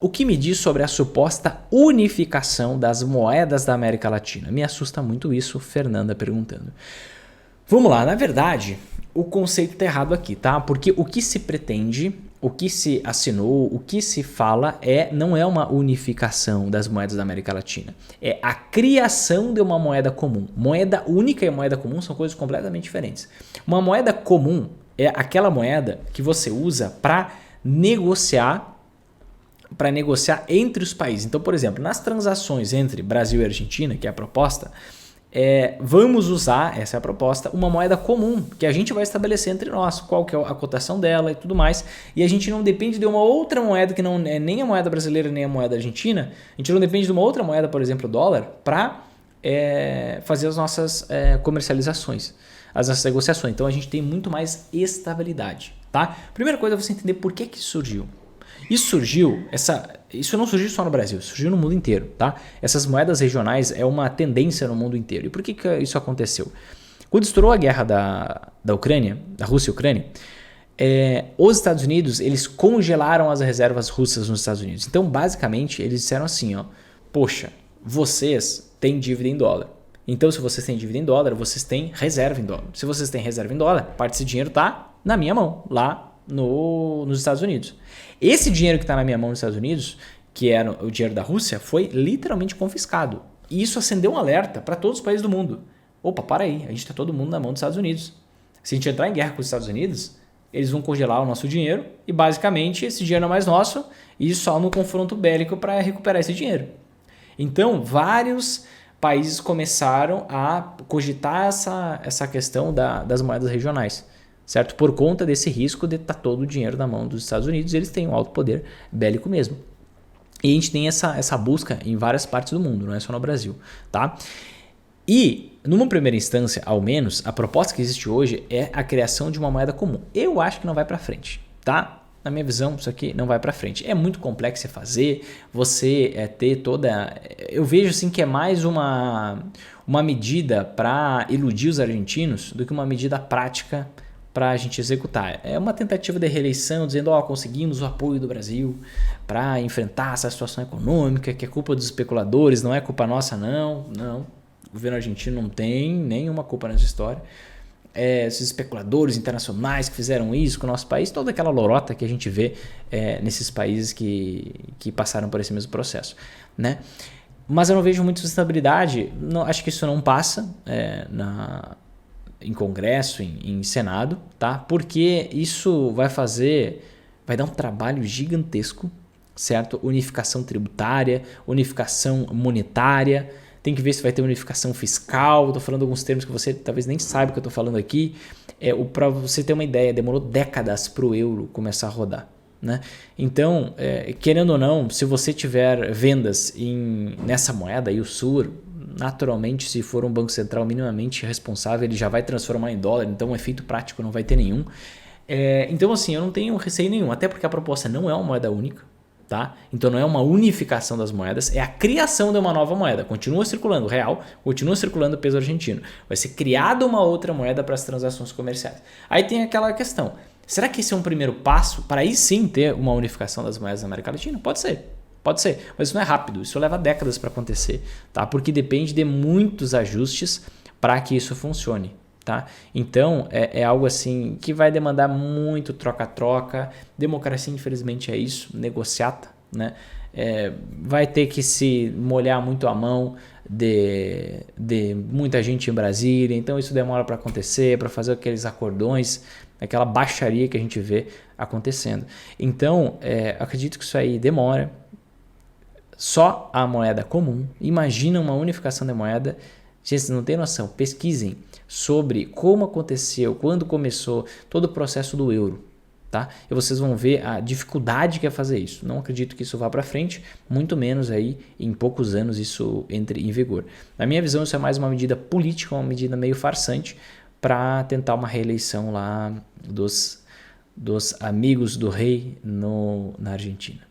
O que me diz sobre a suposta unificação das moedas da América Latina? Me assusta muito isso, Fernanda perguntando. Vamos lá, na verdade, o conceito está errado aqui, tá? Porque o que se pretende, o que se assinou, o que se fala não é uma unificação das moedas da América Latina. É a criação de uma moeda comum. Moeda única e moeda comum são coisas completamente diferentes. Uma moeda comum é aquela moeda que você usa para negociar entre os países. Então, por exemplo, nas transações entre Brasil e Argentina, que é a proposta, vamos usar, essa é a proposta, uma moeda comum que a gente vai estabelecer entre nós, qual que é a cotação dela e tudo mais, e a gente não depende de uma outra moeda que não é nem a moeda brasileira nem a moeda argentina, a gente não depende de uma outra moeda, por exemplo, o dólar, para fazer as nossas comercializações, as nossas negociações. Então a gente tem muito mais estabilidade, tá? Primeira coisa é você entender por que isso surgiu. Isso não surgiu só no Brasil, surgiu no mundo inteiro, tá? Essas moedas regionais é uma tendência no mundo inteiro. E por que isso aconteceu? Quando estourou a guerra da Ucrânia, da Rússia e Ucrânia, os Estados Unidos, eles congelaram as reservas russas nos Estados Unidos. Então, basicamente, eles disseram assim, ó, poxa, vocês têm dívida em dólar. Então, se vocês têm dívida em dólar, vocês têm reserva em dólar. Se vocês têm reserva em dólar, parte desse dinheiro está na minha mão, lá nos Estados Unidos. Esse dinheiro que está na minha mão nos Estados Unidos, que era o dinheiro da Rússia, foi literalmente confiscado. E isso acendeu um alerta para todos os países do mundo. Opa, para aí, a gente está todo mundo na mão dos Estados Unidos. Se a gente entrar em guerra com os Estados Unidos, eles vão congelar o nosso dinheiro e basicamente esse dinheiro não é mais nosso e só no confronto bélico para recuperar esse dinheiro. Então, vários países começaram a cogitar essa questão das moedas regionais. Certo? Por conta desse risco de estar todo o dinheiro na mão dos Estados Unidos, eles têm um alto poder bélico mesmo. E a gente tem essa busca em várias partes do mundo, não é só no Brasil. Tá? E, numa primeira instância, ao menos, a proposta que existe hoje é a criação de uma moeda comum. Eu acho que não vai para frente. Tá? Na minha visão, isso aqui não vai para frente. É muito complexo de fazer, você ter toda... Eu vejo assim que é mais uma medida para iludir os argentinos do que uma medida prática para a gente executar. É uma tentativa de reeleição, dizendo, conseguimos o apoio do Brasil para enfrentar essa situação econômica, que é culpa dos especuladores, não é culpa nossa, não. O governo argentino não tem nenhuma culpa nessa história. Esses especuladores internacionais que fizeram isso com o nosso país, toda aquela lorota que a gente vê nesses países que passaram por esse mesmo processo, né? Mas eu não vejo muita sustentabilidade, acho que isso não passa em Congresso, em Senado, tá? Porque isso vai dar um trabalho gigantesco, certo? Unificação tributária, unificação monetária, tem que ver se vai ter unificação fiscal, estou falando alguns termos que você talvez nem saiba o que eu estou falando aqui. Para você ter uma ideia, demorou décadas para o euro começar a rodar. Né? Então, querendo ou não, se você tiver vendas nessa moeda, aí o SUR, naturalmente, se for um banco central minimamente responsável, ele já vai transformar em dólar, então o efeito prático não vai ter nenhum. Então, assim, eu não tenho receio nenhum, até porque a proposta não é uma moeda única, tá? Então não é uma unificação das moedas, é a criação de uma nova moeda. Continua circulando o real, continua circulando o peso argentino. Vai ser criada uma outra moeda para as transações comerciais. Aí tem aquela questão, será que esse é um primeiro passo para aí sim ter uma unificação das moedas da América Latina? Pode ser, mas isso não é rápido, isso leva décadas para acontecer, tá? Porque depende de muitos ajustes para que isso funcione. Tá? Então é algo assim que vai demandar muito troca-troca. Democracia, infelizmente, é isso, negociata, né? Vai ter que se molhar muito a mão de muita gente em Brasília, então isso demora para acontecer, para fazer aqueles acordões, aquela baixaria que a gente vê acontecendo. Então acredito que isso aí demora. Só a moeda comum, imagina uma unificação da moeda. Gente, vocês não têm noção, pesquisem sobre como aconteceu, quando começou todo o processo do euro, tá? E vocês vão ver a dificuldade que é fazer isso. Não acredito que isso vá para frente, muito menos aí em poucos anos isso entre em vigor. Na minha visão, isso é mais uma medida política, uma medida meio farsante para tentar uma reeleição lá dos amigos do rei na Argentina.